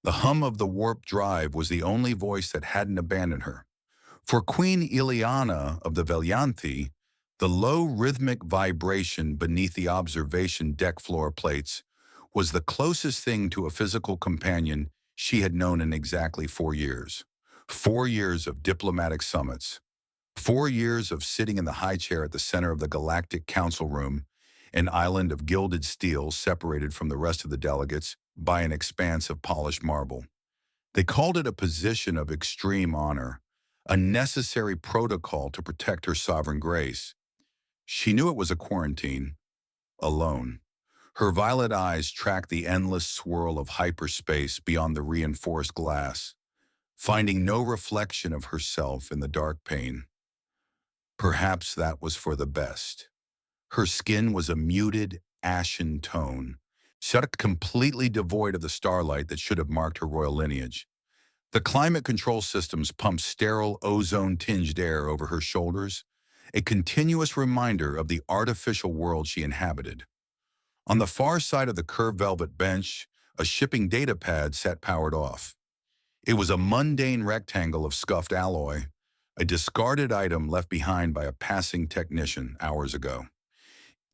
The hum of the warp drive was the only voice that hadn't abandoned her. For Queen Ileana of the Valianthi, the low rhythmic vibration beneath the observation deck floor plates was the closest thing to a physical companion she had known in exactly 4 years. 4 years of diplomatic summits. 4 years of sitting in the high chair at the center of the Galactic Council Room, an island of gilded steel separated from the rest of the delegates by an expanse of polished marble. They called it a position of extreme honor, a necessary protocol to protect her sovereign grace. She knew it was a quarantine, alone. Her violet eyes tracked the endless swirl of hyperspace beyond the reinforced glass, finding no reflection of herself in the dark pane. Perhaps that was for the best. Her skin was a muted, ashen tone, shut completely devoid of the starlight that should have marked her royal lineage. The climate control systems pumped sterile, ozone-tinged air over her shoulders, a continuous reminder of the artificial world she inhabited. On the far side of the curved velvet bench, a shipping data pad sat powered off. It was a mundane rectangle of scuffed alloy, a discarded item left behind by a passing technician hours ago.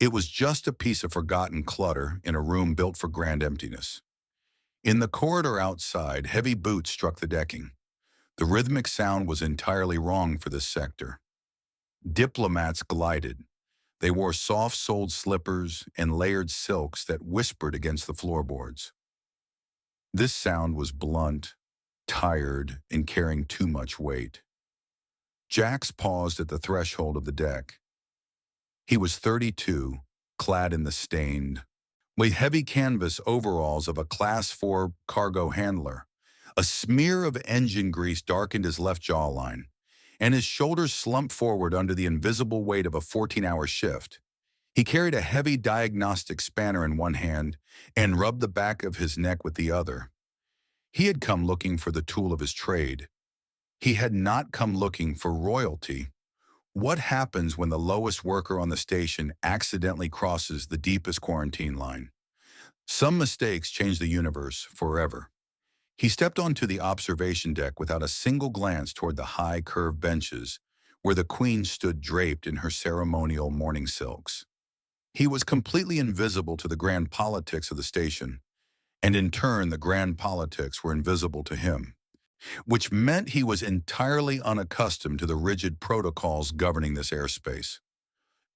It was just a piece of forgotten clutter in a room built for grand emptiness. In the corridor outside, heavy boots struck the decking. The rhythmic sound was entirely wrong for this sector. Diplomats glided. They wore soft-soled slippers and layered silks that whispered against the floorboards. This sound was blunt, tired, and carrying too much weight. Jax paused at the threshold of the deck. He was 32, clad in the stained, with heavy canvas overalls of a Class 4 cargo handler. A smear of engine grease darkened his left jawline, and his shoulders slumped forward under the invisible weight of a 14-hour shift. He carried a heavy diagnostic spanner in one hand and rubbed the back of his neck with the other. He had come looking for the tool of his trade. He had not come looking for royalty. What happens when the lowest worker on the station accidentally crosses the deepest quarantine line? Some mistakes change the universe forever. He stepped onto the observation deck without a single glance toward the high curved benches where the queen stood draped in her ceremonial mourning silks. He was completely invisible to the grand politics of the station, and in turn the grand politics were invisible to him, which meant he was entirely unaccustomed to the rigid protocols governing this airspace.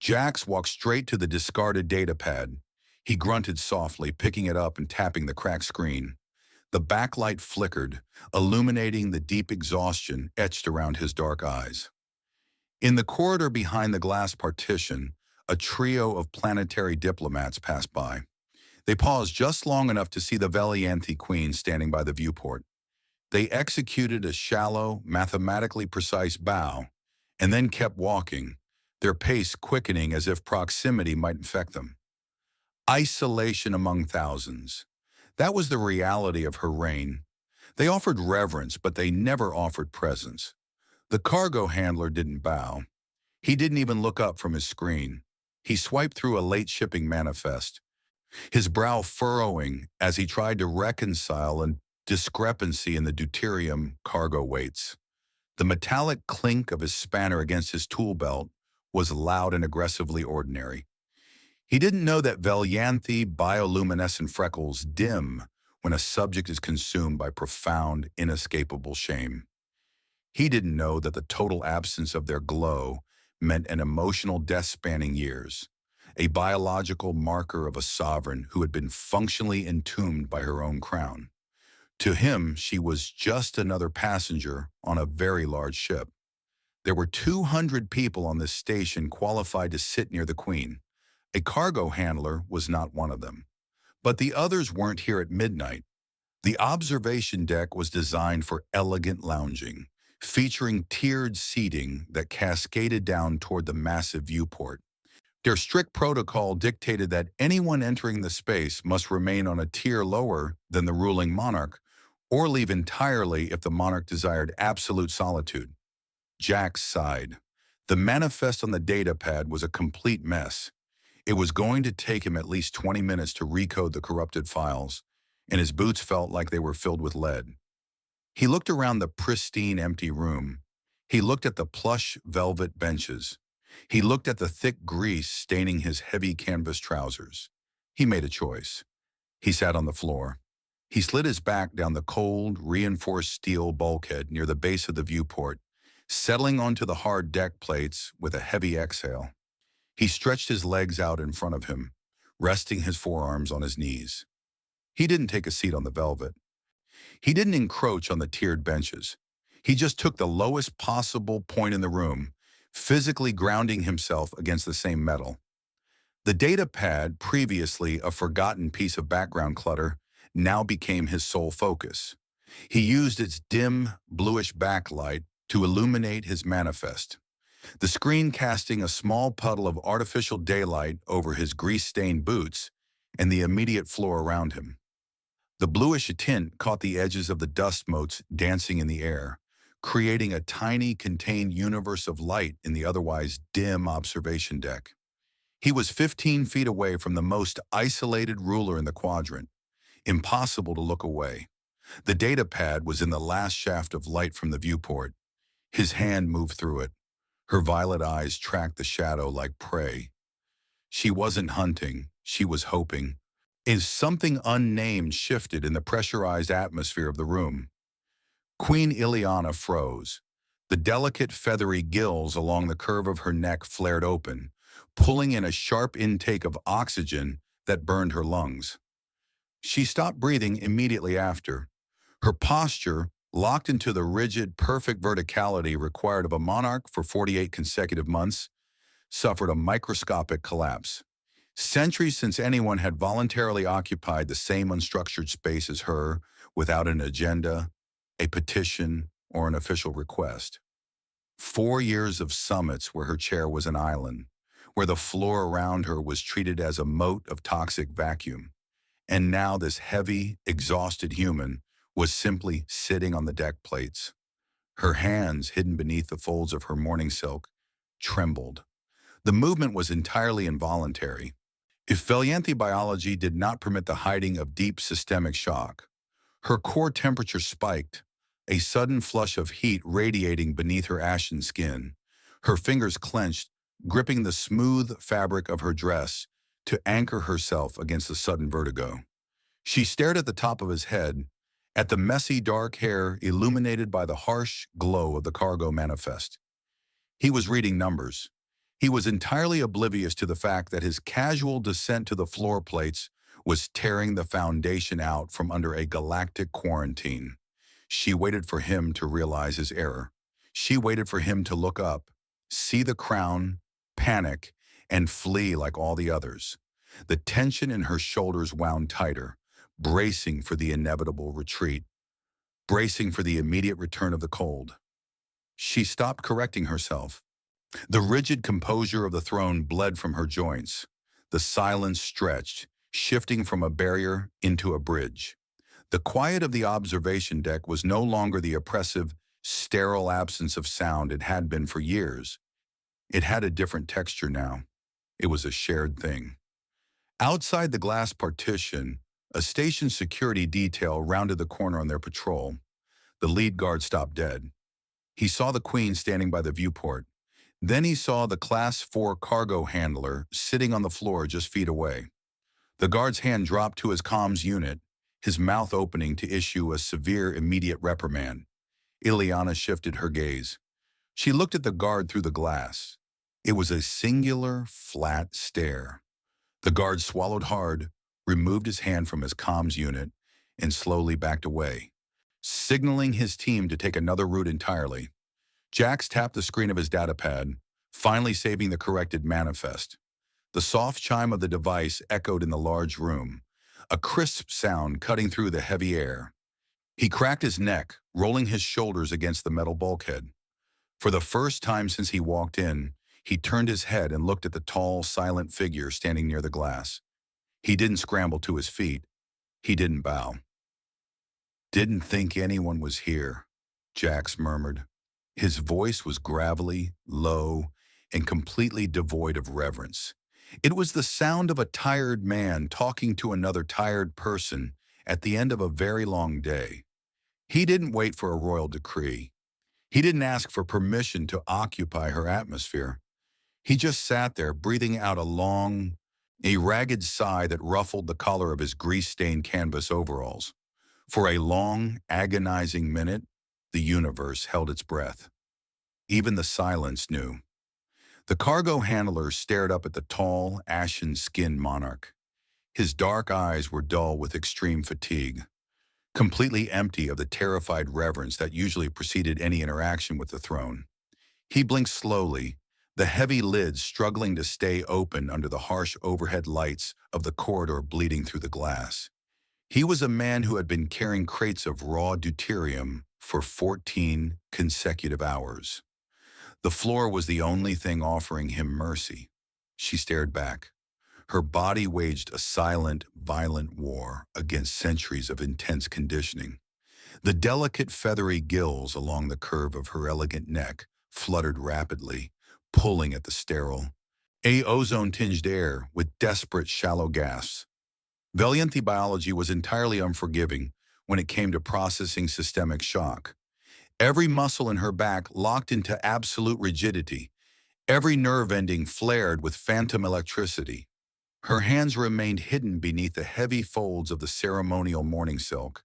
Jax walked straight to the discarded data pad. He grunted softly, picking it up and tapping the cracked screen. The backlight flickered, illuminating the deep exhaustion etched around his dark eyes. In the corridor behind the glass partition, a trio of planetary diplomats passed by. They paused just long enough to see the Valianthi queen standing by the viewport. They executed a shallow, mathematically precise bow, and then kept walking, their pace quickening as if proximity might infect them. Isolation among thousands. That was the reality of her reign. They offered reverence, but they never offered presence. The cargo handler didn't bow. He didn't even look up from his screen. He swiped through a late shipping manifest, his brow furrowing as he tried to reconcile a discrepancy in the deuterium cargo weights. The metallic clink of his spanner against his tool belt was loud and aggressively ordinary. He didn't know that Valianthi bioluminescent freckles dim when a subject is consumed by profound, inescapable shame. He didn't know that the total absence of their glow meant an emotional death spanning years, a biological marker of a sovereign who had been functionally entombed by her own crown. To him, she was just another passenger on a very large ship. There were 200 people on this station qualified to sit near the queen. A cargo handler was not one of them. But the others weren't here at midnight. The observation deck was designed for elegant lounging, featuring tiered seating that cascaded down toward the massive viewport. Their strict protocol dictated that anyone entering the space must remain on a tier lower than the ruling monarch, or leave entirely if the monarch desired absolute solitude. Jax sighed. The manifest on the data pad was a complete mess. It was going to take him at least 20 minutes to recode the corrupted files, and his boots felt like they were filled with lead. He looked around the pristine, empty room. He looked at the plush velvet benches. He looked at the thick grease staining his heavy canvas trousers. He made a choice. He sat on the floor. He slid his back down the cold, reinforced steel bulkhead near the base of the viewport, settling onto the hard deck plates with a heavy exhale. He stretched his legs out in front of him, resting his forearms on his knees. He didn't take a seat on the velvet. He didn't encroach on the tiered benches. He just took the lowest possible point in the room, physically grounding himself against the same metal. The data pad, previously a forgotten piece of background clutter, now became his sole focus. He used its dim, bluish backlight to illuminate his manifest, the screen casting a small puddle of artificial daylight over his grease-stained boots and the immediate floor around him. The bluish tint caught the edges of the dust motes dancing in the air, creating a tiny, contained universe of light in the otherwise dim observation deck. He was 15 feet away from the most isolated ruler in the quadrant. Impossible to look away. The data pad was in the last shaft of light from the viewport. His hand moved through it. Her violet eyes tracked the shadow like prey. She wasn't hunting, she was hoping. As something unnamed shifted in the pressurized atmosphere of the room, Queen Ileana froze. The delicate feathery gills along the curve of her neck flared open, pulling in a sharp intake of oxygen that burned her lungs. She stopped breathing immediately after. Her posture, locked into the rigid, perfect verticality required of a monarch for 48 consecutive months, suffered a microscopic collapse. Centuries since anyone had voluntarily occupied the same unstructured space as her without an agenda, a petition, or an official request. 4 years of summits where her chair was an island, where the floor around her was treated as a moat of toxic vacuum. And now this heavy, exhausted human was simply sitting on the deck plates. Her hands, hidden beneath the folds of her morning silk, trembled. The movement was entirely involuntary. If Valianthy biology did not permit the hiding of deep systemic shock, her core temperature spiked, a sudden flush of heat radiating beneath her ashen skin. Her fingers clenched, gripping the smooth fabric of her dress to anchor herself against the sudden vertigo. She stared at the top of his head, at the messy dark hair illuminated by the harsh glow of the cargo manifest. He was reading numbers. He was entirely oblivious to the fact that his casual descent to the floor plates was tearing the foundation out from under a galactic quarantine. She waited for him to realize his error. She waited for him to look up, see the crown, panic, and flee like all the others. The tension in her shoulders wound tighter, bracing for the inevitable retreat, bracing for the immediate return of the cold. She stopped correcting herself. The rigid composure of the throne bled from her joints. The silence stretched, shifting from a barrier into a bridge. The quiet of the observation deck was no longer the oppressive, sterile absence of sound it had been for years. It had a different texture now. It was a shared thing. Outside the glass partition, a station security detail rounded the corner on their patrol. The lead guard stopped dead. He saw the Queen standing by the viewport. Then he saw the Class 4 cargo handler sitting on the floor just feet away. The guard's hand dropped to his comms unit, his mouth opening to issue a severe immediate reprimand. Ileana shifted her gaze. She looked at the guard through the glass. It was a singular, flat stare. The guard swallowed hard, removed his hand from his comms unit, and slowly backed away, signaling his team to take another route entirely. Jax tapped the screen of his datapad, finally saving the corrected manifest. The soft chime of the device echoed in the large room, a crisp sound cutting through the heavy air. He cracked his neck, rolling his shoulders against the metal bulkhead. For the first time since he walked in, he turned his head and looked at the tall, silent figure standing near the glass. He didn't scramble to his feet. He didn't bow. "Didn't think anyone was here," Jax murmured. His voice was gravelly, low, and completely devoid of reverence. It was the sound of a tired man talking to another tired person, at the end of a very long day. He didn't wait for a royal decree. He didn't ask for permission to occupy her atmosphere. He just sat there, breathing out a ragged sigh that ruffled the collar of his grease-stained canvas overalls. For a long, agonizing minute, the universe held its breath. Even the silence knew. The cargo handler stared up at the tall, ashen-skinned monarch. His dark eyes were dull with extreme fatigue, completely empty of the terrified reverence that usually preceded any interaction with the throne. He blinked slowly, the heavy lids struggling to stay open under the harsh overhead lights of the corridor bleeding through the glass. He was a man who had been carrying crates of raw deuterium for 14 consecutive hours. The floor was the only thing offering him mercy. She stared back. Her body waged a silent, violent war against centuries of intense conditioning. The delicate feathery gills along the curve of her elegant neck fluttered rapidly, pulling at the sterile, ozone-tinged air with desperate, shallow gasps. Valianthi biology was entirely unforgiving when it came to processing systemic shock. Every muscle in her back locked into absolute rigidity. Every nerve ending flared with phantom electricity. Her hands remained hidden beneath the heavy folds of the ceremonial mourning silk,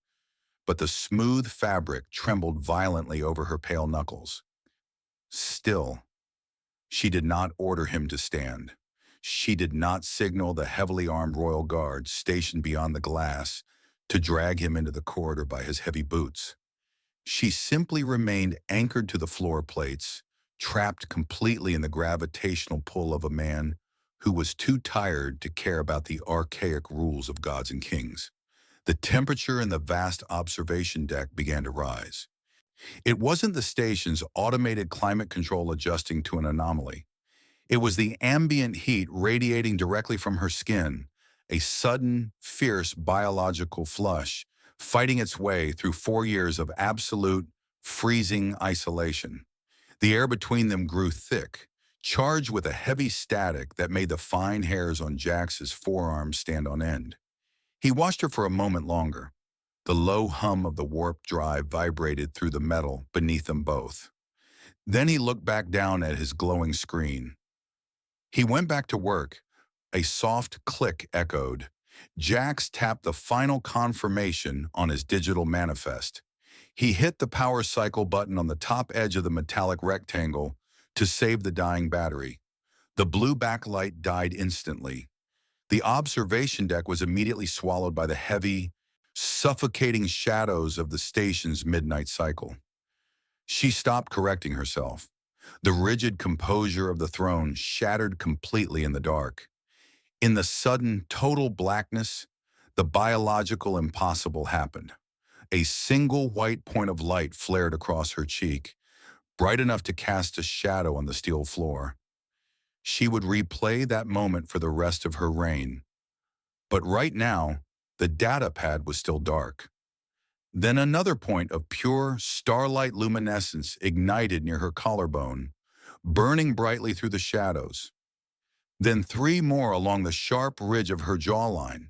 but the smooth fabric trembled violently over her pale knuckles. Still, she did not order him to stand. She did not signal the heavily armed royal guards stationed beyond the glass to drag him into the corridor by his heavy boots. She simply remained anchored to the floor plates, trapped completely in the gravitational pull of a man who was too tired to care about the archaic rules of gods and kings. The temperature in the vast observation deck began to rise. It wasn't the station's automated climate control adjusting to an anomaly. It was the ambient heat radiating directly from her skin, a sudden, fierce biological flush, fighting its way through 4 years of absolute, freezing isolation. The air between them grew thick, charged with a heavy static that made the fine hairs on Jax's forearms stand on end. He watched her for a moment longer. The low hum of the warp drive vibrated through the metal beneath them both. Then he looked back down at his glowing screen. He went back to work. A soft click echoed. Jax tapped the final confirmation on his digital manifest. He hit the power cycle button on the top edge of the metallic rectangle to save the dying battery. The blue backlight died instantly. The observation deck was immediately swallowed by the heavy, suffocating shadows of the station's midnight cycle. She stopped correcting herself. The rigid composure of the throne shattered completely in the dark. In the sudden, total blackness, the biological impossible happened. A single white point of light flared across her cheek, bright enough to cast a shadow on the steel floor. She would replay that moment for the rest of her reign. But right now, the data pad was still dark. Then another point of pure starlight luminescence ignited near her collarbone, burning brightly through the shadows. Then 3 more along the sharp ridge of her jawline.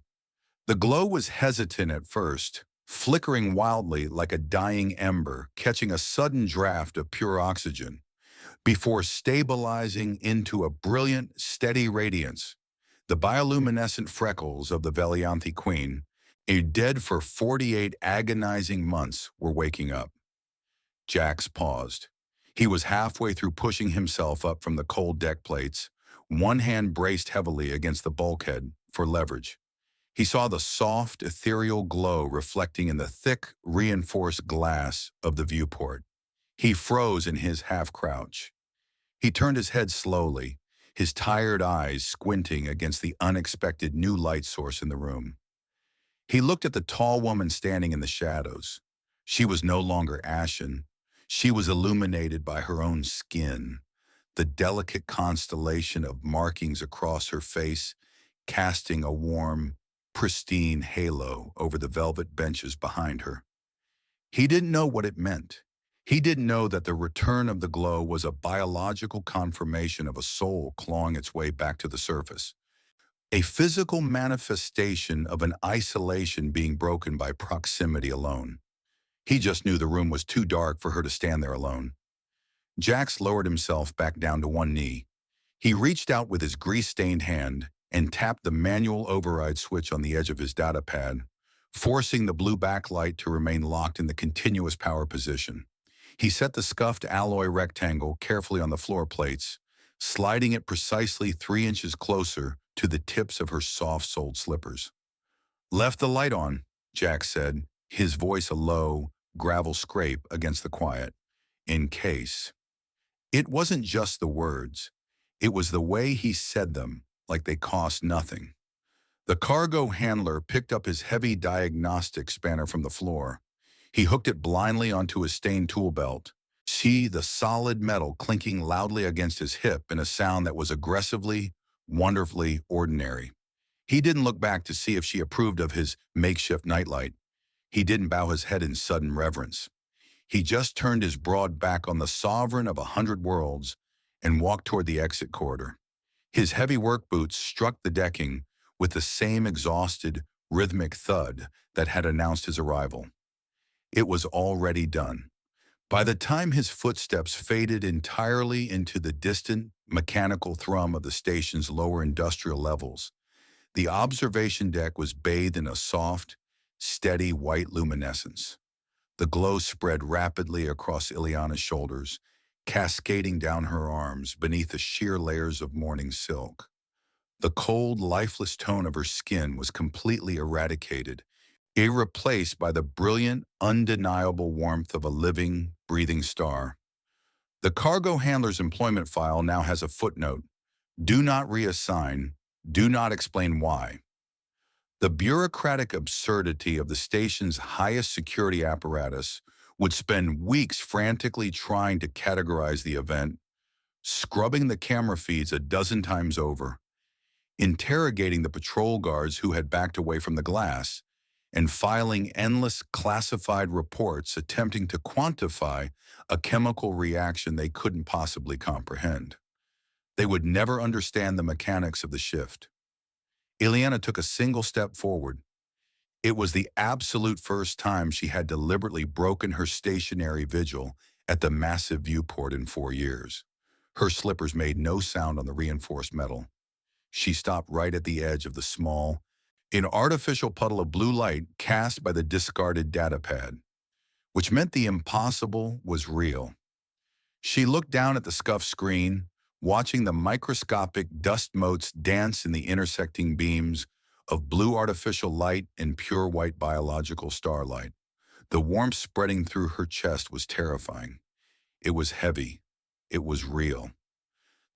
The glow was hesitant at first, flickering wildly like a dying ember, catching a sudden draft of pure oxygen, before stabilizing into a brilliant, steady radiance. The bioluminescent freckles of the Valianthi queen, dead for 48 agonizing months, were waking up. Jax paused. He was halfway through pushing himself up from the cold deck plates, one hand braced heavily against the bulkhead for leverage. He saw the soft, ethereal glow reflecting in the thick, reinforced glass of the viewport. He froze in his half-crouch. He turned his head slowly, his tired eyes squinting against the unexpected new light source in the room. He looked at the tall woman standing in the shadows. She was no longer ashen. She was illuminated by her own skin, the delicate constellation of markings across her face, casting a warm, pristine halo over the velvet benches behind her. He didn't know what it meant. He didn't know that the return of the glow was a biological confirmation of a soul clawing its way back to the surface. a physical manifestation of an isolation being broken by proximity alone. He just knew the room was too dark for her to stand there alone. Jax lowered himself back down to one knee. He reached out with his grease-stained hand and tapped the manual override switch on the edge of his data pad, forcing the blue backlight to remain locked in the continuous power position. He set the scuffed alloy rectangle carefully on the floor plates, sliding it precisely 3 inches closer to the tips of her soft-soled slippers. "Left the light on," Jack said, his voice a low, gravel scrape against the quiet. "In case." It wasn't just the words. It was the way he said them, like they cost nothing. The cargo handler picked up his heavy diagnostic spanner from the floor. He hooked it blindly onto his stained tool belt, see the solid metal clinking loudly against his hip in a sound that was aggressively, wonderfully ordinary. He didn't look back to see if she approved of his makeshift nightlight. He didn't bow his head in sudden reverence. He just turned his broad back on the sovereign of 100 worlds and walked toward the exit corridor. His heavy work boots struck the decking with the same exhausted, rhythmic thud that had announced his arrival. It was already done. By the time his footsteps faded entirely into the distant, mechanical thrum of the station's lower industrial levels, the observation deck was bathed in a soft, steady white luminescence. The glow spread rapidly across Ileana's shoulders, cascading down her arms beneath the sheer layers of morning silk. The cold, lifeless tone of her skin was completely eradicated, replaced by the brilliant, undeniable warmth of a living, breathing star. The cargo handler's employment file now has a footnote. Do not reassign. Do not explain why. The bureaucratic absurdity of the station's highest security apparatus would spend weeks frantically trying to categorize the event, scrubbing the camera feeds a dozen times over, interrogating the patrol guards who had backed away from the glass, and filing endless classified reports attempting to quantify a chemical reaction they couldn't possibly comprehend. They would never understand the mechanics of the shift. Ileana took a single step forward. It was the absolute first time she had deliberately broken her stationary vigil at the massive viewport in 4 years. Her slippers made no sound on the reinforced metal. She stopped right at the edge of the small, an artificial puddle of blue light cast by the discarded data pad, which meant the impossible was real. She looked down at the scuffed screen, watching the microscopic dust motes dance in the intersecting beams of blue artificial light and pure white biological starlight. The warmth spreading through her chest was terrifying. It was heavy. It was real.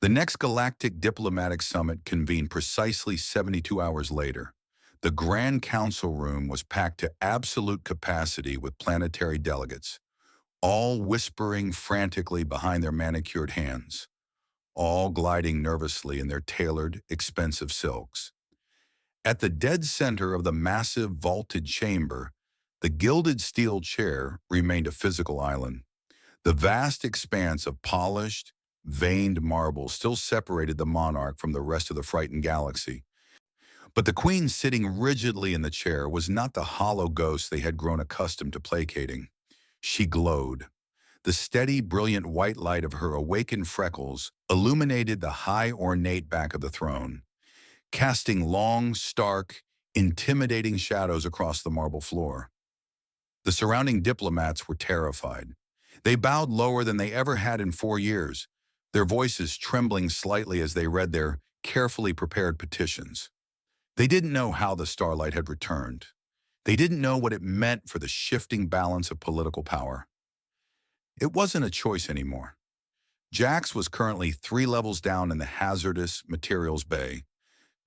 The next Galactic Diplomatic Summit convened precisely 72 hours later. The Grand Council room was packed to absolute capacity with planetary delegates, all whispering frantically behind their manicured hands, all gliding nervously in their tailored, expensive silks. At the dead center of the massive vaulted chamber, the gilded steel chair remained a physical island. The vast expanse of polished, veined marble still separated the monarch from the rest of the frightened galaxy. But the queen sitting rigidly in the chair was not the hollow ghost they had grown accustomed to placating. She glowed. The steady, brilliant white light of her awakened freckles illuminated the high, ornate back of the throne, casting long, stark, intimidating shadows across the marble floor. The surrounding diplomats were terrified. They bowed lower than they ever had in 4 years, their voices trembling slightly as they read their carefully prepared petitions. They didn't know how the starlight had returned. They didn't know what it meant for the shifting balance of political power. It wasn't a choice anymore. Jax was currently 3 levels down in the hazardous materials bay,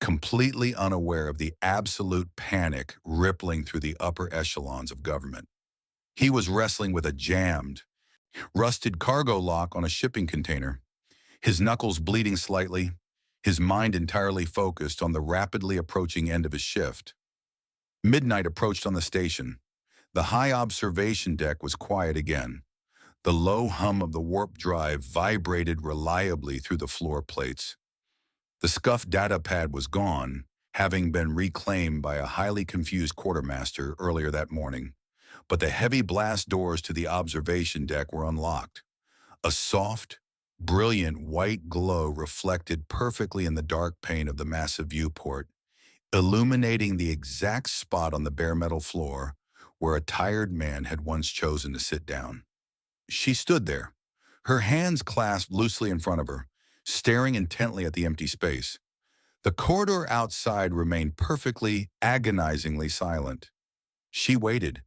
completely unaware of the absolute panic rippling through the upper echelons of government. He was wrestling with a jammed, rusted cargo lock on a shipping container, his knuckles bleeding slightly, his mind entirely focused on the rapidly approaching end of his shift. Midnight approached on the station. The high observation deck was quiet again. The low hum of the warp drive vibrated reliably through the floor plates. The scuffed data pad was gone, having been reclaimed by a highly confused quartermaster earlier that morning. But the heavy blast doors to the observation deck were unlocked. A soft, brilliant white glow reflected perfectly in the dark pane of the massive viewport, illuminating the exact spot on the bare metal floor where a tired man had once chosen to sit down. She stood there, her hands clasped loosely in front of her, staring intently at the empty space. The corridor outside remained perfectly, agonizingly silent. She waited.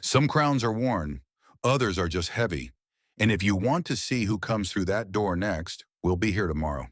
Some crowns are worn, others are just heavy. And if you want to see who comes through that door next, we'll be here tomorrow.